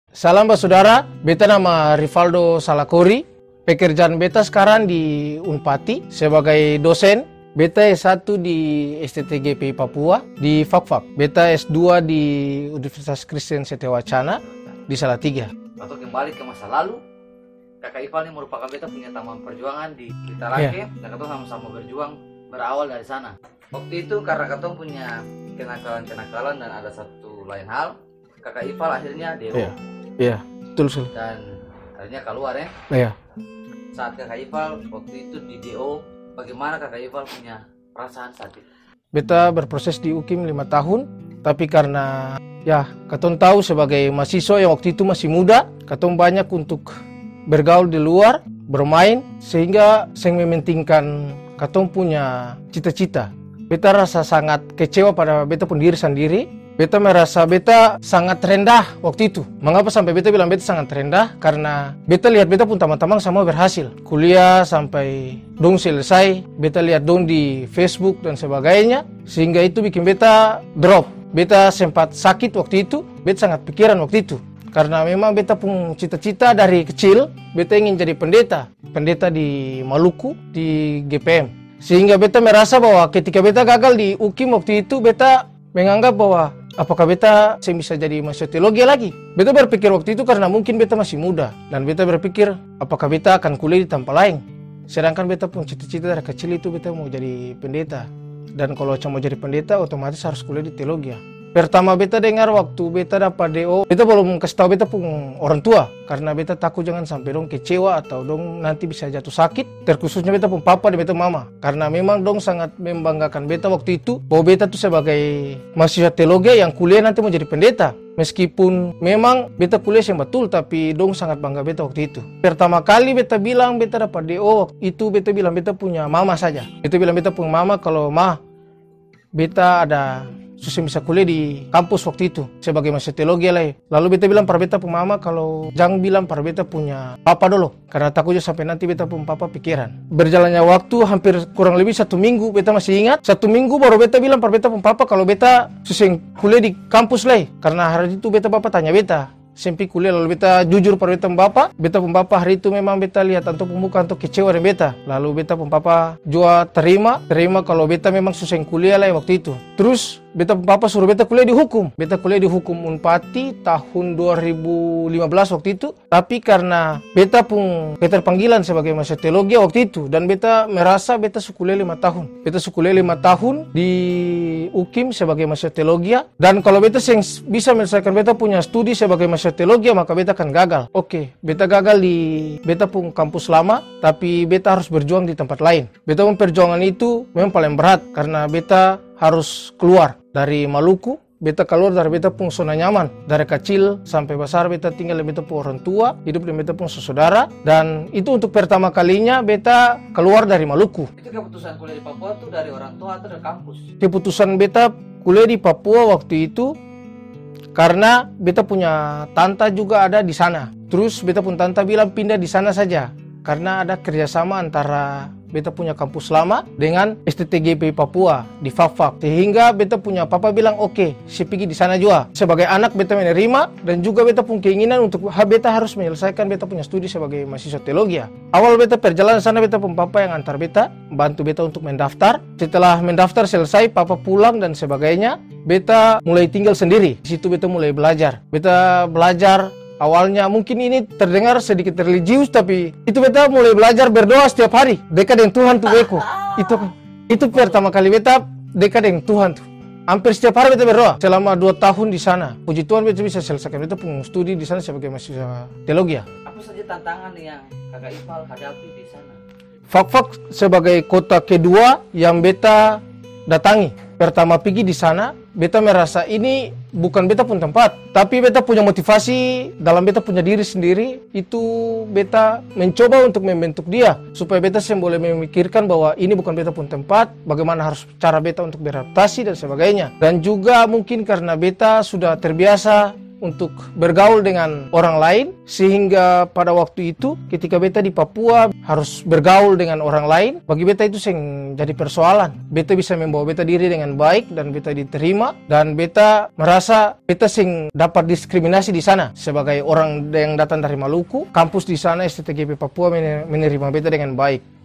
Salam saudara, beta nama Rivaldo Salakori. Pekerjaan beta sekarang di Unpati sebagai dosen. Beta S1 di STTGPI Papua di Fakfak. Beta S2 di Universitas Kristen Setia Wacana di Salatiga. Atau kembali ke masa lalu, Kakak Ipal ini merupakan beta punya teman perjuangan di Tarake, dan kita sama-sama berjuang berawal dari sana. Waktu itu karena kita punya kenakalan-kenakalan dan ada satu lain hal, Kakak Ipal akhirnya DO. Iya, betul. Dan akhirnya keluar ya. Iya. Saat Kakak Ipal waktu itu di DO, bagaimana Kakak Ipal punya perasaan saat itu? Beta berproses di UKIM 5 tahun, tapi karena katong tahu sebagai mahasiswa yang waktu itu masih muda, katong banyak untuk bergaul di luar, bermain, sehingga saya mementingkan katong punya cita-cita. Beta rasa sangat kecewa pada beta pun diri sendiri. Beta merasa beta sangat rendah waktu itu. Mengapa sampai beta bilang beta sangat rendah? Karena beta lihat beta pun teman-teman semua berhasil. Kuliah sampai dong selesai. Beta lihat dong di Facebook dan sebagainya. Sehingga itu bikin beta drop. Beta sempat sakit waktu itu. Beta sangat pikiran waktu itu. Karena memang beta pun cita-cita dari kecil. Beta ingin jadi pendeta. Pendeta di Maluku, di GPM. Sehingga beta merasa bahwa ketika beta gagal di UKIM waktu itu, beta menganggap bahwa apakah beta bisa jadi mahasiswa teologi lagi? Beta berpikir waktu itu karena mungkin beta masih muda. Dan beta berpikir apakah beta akan kuliah di tempat lain. Sedangkan beta pun cita-cita dari kecil itu beta mau jadi pendeta. Dan kalau mau jadi pendeta otomatis harus kuliah di teologi. Pertama beta dengar waktu beta dapat DO, beta belum kasih tahu beta pun orang tua. Karena beta takut jangan sampai dong kecewa atau dong nanti bisa jatuh sakit. Terkhususnya beta pun papa dan beta mama. Karena memang dong sangat membanggakan beta waktu itu. Bahwa beta tuh sebagai mahasiswa teologi yang kuliah nanti mau jadi pendeta. Meskipun memang beta kuliah yang betul, tapi dong sangat bangga beta waktu itu. Pertama kali beta bilang beta dapat DO, waktu itu beta bilang beta punya mama saja. Beta bilang beta punya mama kalau beta ada susah bisa kuliah di kampus waktu itu sebagai mahasiswa teologi lah. Lalu beta bilang para beta punya mama kalau jangan bilang para beta punya papa dulu, karena takutnya sampai nanti beta punya papa pikiran. Berjalannya waktu hampir kurang lebih 1 minggu, beta masih ingat 1 minggu baru beta bilang para beta punya papa kalau beta susah kuliah di kampus lah. Karena hari itu beta papa tanya beta SMP kuliah, lalu beta jujur pada beta pun papa hari itu memang beta lihat untuk muka untuk kecewa dengan beta. Lalu beta pun papa jua terima kalau beta memang susah kuliah lah waktu itu. Terus beta pun papa suruh beta kuliah di hukum. Beta kuliah di hukum Unpati tahun 2015 waktu itu. Tapi karena beta pun keterpanggilan sebagai mahasiswa teologi waktu itu, dan beta merasa beta kuliah 5 tahun. Beta kuliah 5 tahun di UKIM sebagai mahasiswa teologi, dan kalau beta bisa menyelesaikan beta punya studi sebagai mahasiswa teologi maka beta akan gagal. Oke, beta gagal di beta pun kampus lama, tapi beta harus berjuang di tempat lain. Beta pun perjuangan itu memang paling berat karena beta harus keluar dari Maluku. Beta keluar dari beta pun zona nyaman. Dari kecil sampai besar beta tinggal dengan beta pun orang tua, hidup dengan beta pun saudara, dan itu untuk pertama kalinya beta keluar dari Maluku. Itu keputusan kuliah di Papua tuh dari orang tua atau dari kampus? Keputusan beta kuliah di Papua waktu itu karena beta punya tante juga ada di sana. Terus beta pun tante bilang pindah di sana saja karena ada kerjasama antara beta punya kampus lama dengan STTGPI Papua di Fakfak. Sehingga beta punya papa bilang oke, saya pergi di sana juga. Sebagai anak beta menerima, dan juga beta pun keinginan untuk beta harus menyelesaikan beta punya studi sebagai mahasiswa teologi. Awal beta perjalanan sana beta pun papa yang antar beta, bantu beta untuk mendaftar. Setelah mendaftar selesai, papa pulang dan sebagainya. Beta mulai tinggal sendiri. Di situ beta mulai belajar. Beta belajar. Awalnya mungkin ini terdengar sedikit religius, tapi itu beta mulai belajar berdoa setiap hari. Dekat dengan Tuhan tuh beko. Itu pertama kali beta dekat dengan Tuhan tuh. Hampir setiap hari beta berdoa. Selama 2 tahun di sana. Puji Tuhan beta bisa selesaikan beta pun studi di sana sebagai mahasiswa teologi. Apa saja tantangan yang Kakak Ipal hadapi di sana? Fakfak sebagai kota kedua yang beta datangi. Pertama pergi di sana, beta merasa ini bukan beta pun tempat, tapi beta punya motivasi dalam beta punya diri sendiri. Itu beta mencoba untuk membentuk dia supaya beta boleh memikirkan bahwa ini bukan beta pun tempat, bagaimana harus cara beta untuk beradaptasi dan sebagainya. Dan juga mungkin karena beta sudah terbiasa untuk bergaul dengan orang lain, sehingga pada waktu itu ketika beta di Papua harus bergaul dengan orang lain, bagi beta itu sing jadi persoalan. Beta bisa membawa beta diri dengan baik dan beta diterima, dan beta merasa beta sing dapat diskriminasi di sana sebagai orang yang datang dari Maluku. Kampus di sana STTGP Papua menerima beta dengan baik.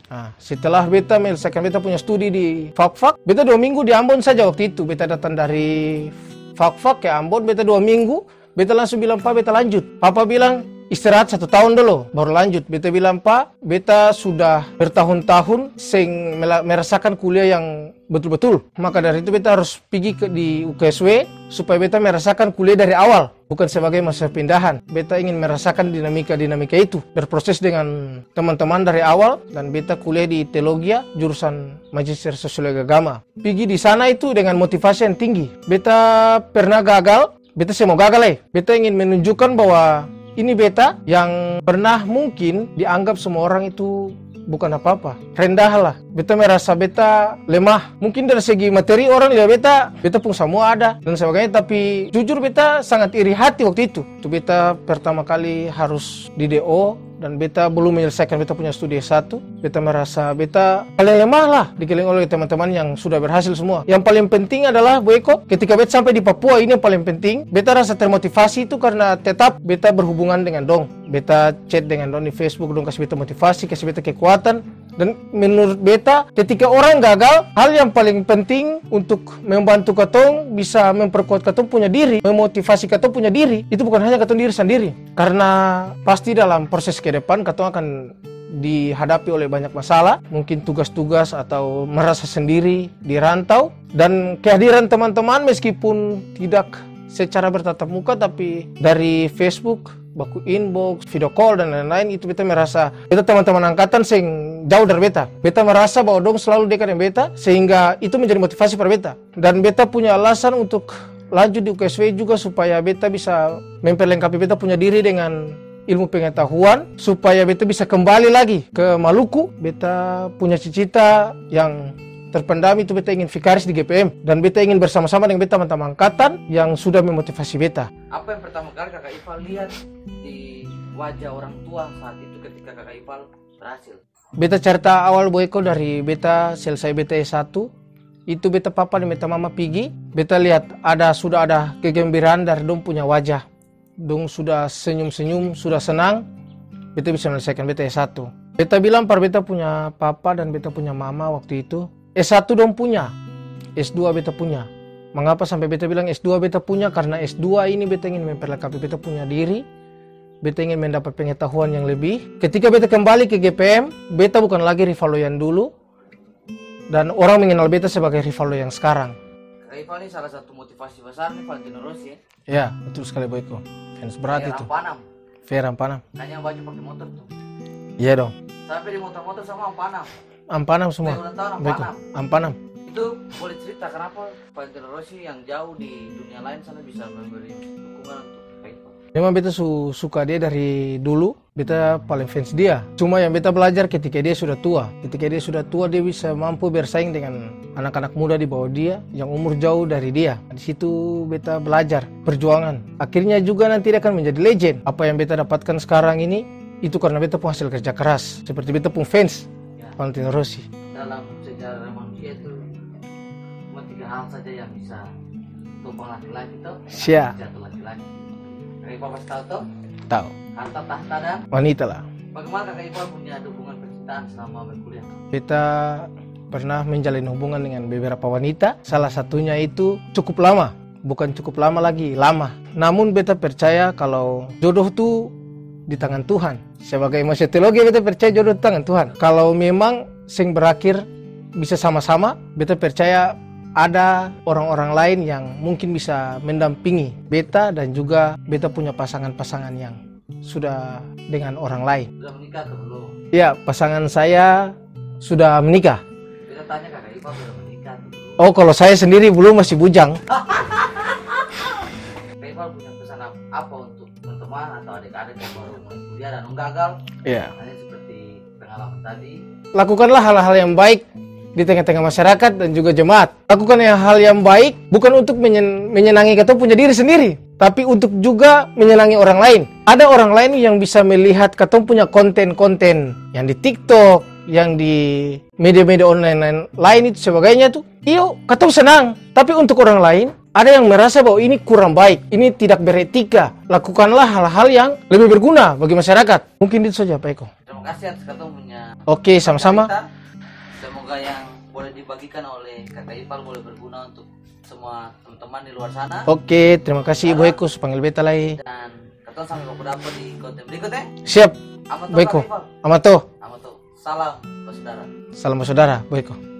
Nah, setelah beta menyelesaikan beta punya studi di Fakfak, beta 2 minggu di Ambon saja waktu itu. Beta datang dari Fakfak ke Ambon, beta 2 minggu, beta langsung bilang, Pak, beta lanjut. Papa bilang, istirahat 1 tahun dulu, baru lanjut. Beta bilang, Pak, beta sudah bertahun-tahun sing merasakan kuliah yang betul-betul. Maka dari itu beta harus pergi di UKSW supaya beta merasakan kuliah dari awal, bukan sebagai masa pindahan. Beta ingin merasakan dinamika-dinamika itu, berproses dengan teman-teman dari awal, dan beta kuliah di teologia jurusan Magister Sosiologi Agama. Pergi di sana itu dengan motivasi yang tinggi. Beta pernah gagal, beta mau gagal Beta ingin menunjukkan bahwa ini beta yang pernah mungkin dianggap semua orang itu bukan apa-apa, rendah lah. Beta merasa beta lemah. Mungkin dari segi materi orang lihat beta pun semua ada dan sebagainya. Tapi jujur beta sangat iri hati waktu itu. Itu beta pertama kali harus di DO dan beta belum menyelesaikan beta punya studi S1. Beta merasa beta paling lemah lah dikelilingi oleh teman-teman yang sudah berhasil semua. Yang paling penting adalah Bu Eko, ketika beta sampai di Papua, ini yang paling penting. Beta rasa termotivasi itu karena tetap beta berhubungan dengan dong. Beta chat dengan dong di Facebook, dong kasih beta motivasi, kasih beta kekuatan. Dan menurut beta, ketika orang gagal, hal yang paling penting untuk membantu katong bisa memperkuat katong punya diri, memotivasi katong punya diri, itu bukan hanya katong diri sendiri. Karena pasti dalam proses ke depan katong akan dihadapi oleh banyak masalah, mungkin tugas-tugas atau merasa sendiri di rantau, dan kehadiran teman-teman meskipun tidak secara bertatap muka tapi dari Facebook, baku inbox, video call dan lain-lain, itu beta merasa beta teman-teman angkatan sing jauh dari beta. Beta merasa bahwa dong selalu dekat dengan beta, sehingga itu menjadi motivasi pada beta. Dan beta punya alasan untuk lanjut di UKSW juga supaya beta bisa memperlengkapi beta punya diri dengan ilmu pengetahuan, supaya beta bisa kembali lagi ke Maluku. Beta punya cita-cita yang terpendam itu, beta ingin vikaris di GPM, dan beta ingin bersama-sama dengan beta teman-teman angkatan yang sudah memotivasi beta. Apa yang pertama kali Kakak Ipal lihat di wajah orang tua saat itu ketika Kakak Ipal berhasil? Beta cerita awal Bu Eko, dari beta selesai beta S1, itu beta papa dan beta mama pergi. Beta lihat sudah ada kegembiraan dari dong punya wajah. Dong sudah senyum-senyum, sudah senang. Beta bisa menyelesaikan beta S1. Beta bilang par beta punya papa dan beta punya mama waktu itu, S1 dong punya, S2 beta punya. Mengapa sampai beta bilang S2 beta punya? Karena S2 ini beta ingin memperlengkapi beta punya diri. Beta ingin mendapat pengetahuan yang lebih. Ketika beta kembali ke GPM, beta bukan lagi Rivaldo yang dulu. Dan orang mengenal beta sebagai Rivaldo yang sekarang. Kakak Ipal ini salah satu motivasi besar nih Valentino Rossi ya? Ya, betul sekali Bu Eko. Fans berat itu. Fairan Panam. Hanya baju pakai motor tuh. Iya dong. Sampai di motor-motor sama Ampanam. Ampanam semua. Ampanam. Itu boleh cerita kenapa Valentino Rossi yang jauh di dunia lain sana bisa memberi dukungan untuk Kakak Ipal? Memang beta suka dia dari dulu. Beta paling fans dia. Cuma yang beta belajar ketika dia sudah tua. Ketika dia sudah tua, dia bisa mampu bersaing dengan anak-anak muda di bawah dia yang umur jauh dari dia. Di situ beta belajar perjuangan. Akhirnya juga nanti dia akan menjadi legend. Apa yang beta dapatkan sekarang ini, itu karena beta pun hasil kerja keras. Seperti beta pun fans Valentino Rossi. Dalam sejarah manusia itu cuma 3 hal saja yang bisa tumpang laki-laki itu. Siap. Jatuh laki-laki. Kakak Ipal pasti tahu tuh? Tahu. Harta, tahta, dan wanita lah. Bagaimana Kakak Ipal punya dukungan percintaan selama berkuliah? Beta pernah menjalin hubungan dengan beberapa wanita. Salah satunya itu cukup lama. Bukan cukup lama lagi, lama. Namun beta percaya kalau jodoh tuh di tangan Tuhan. Sebagai mahasiswa teologi, beta percaya jodoh di tangan Tuhan. Kalau memang sing berakhir bisa sama-sama, beta percaya ada orang-orang lain yang mungkin bisa mendampingi beta, dan juga beta punya pasangan-pasangan yang sudah dengan orang lain. Sudah menikah atau belum? Ya, pasangan saya sudah menikah. Beta tanya Kakak Ipal sudah menikah atau belum? Oh, kalau saya sendiri belum, masih bujang. Kakak Ipal punya pesan apa untuk teman-teman atau adik-adik yang baru mulai kuliah dan gagal? Iya. Hanya seperti pengalaman tadi. Lakukanlah hal-hal yang baik di tengah-tengah masyarakat dan juga jemaat. Lakukan hal yang baik bukan untuk menyenangi kita punya diri sendiri, tapi untuk juga menyenangi orang lain. Ada orang lain yang bisa melihat katong punya konten-konten yang di TikTok, yang di media-media online lain itu sebagainya tuh. Iyo, katong senang. Tapi untuk orang lain, ada yang merasa bahwa ini kurang baik, ini tidak beretika. Lakukanlah hal-hal yang lebih berguna bagi masyarakat. Mungkin itu saja, Pak Eko. Terima kasih atas katong punya. Oke, sama-sama. Semoga yang boleh dibagikan oleh Kakak Ipal boleh berguna untuk semua teman-teman di luar sana. Oke, terima kasih Ibu Eko panggil beta lagi. Dan katong sampai berjumpa di konten berikutnya. Siap. Amato Bu Eko. Kakak Ipal. Amato. Amato. Salam saudara. Salam saudara, Bu Eko.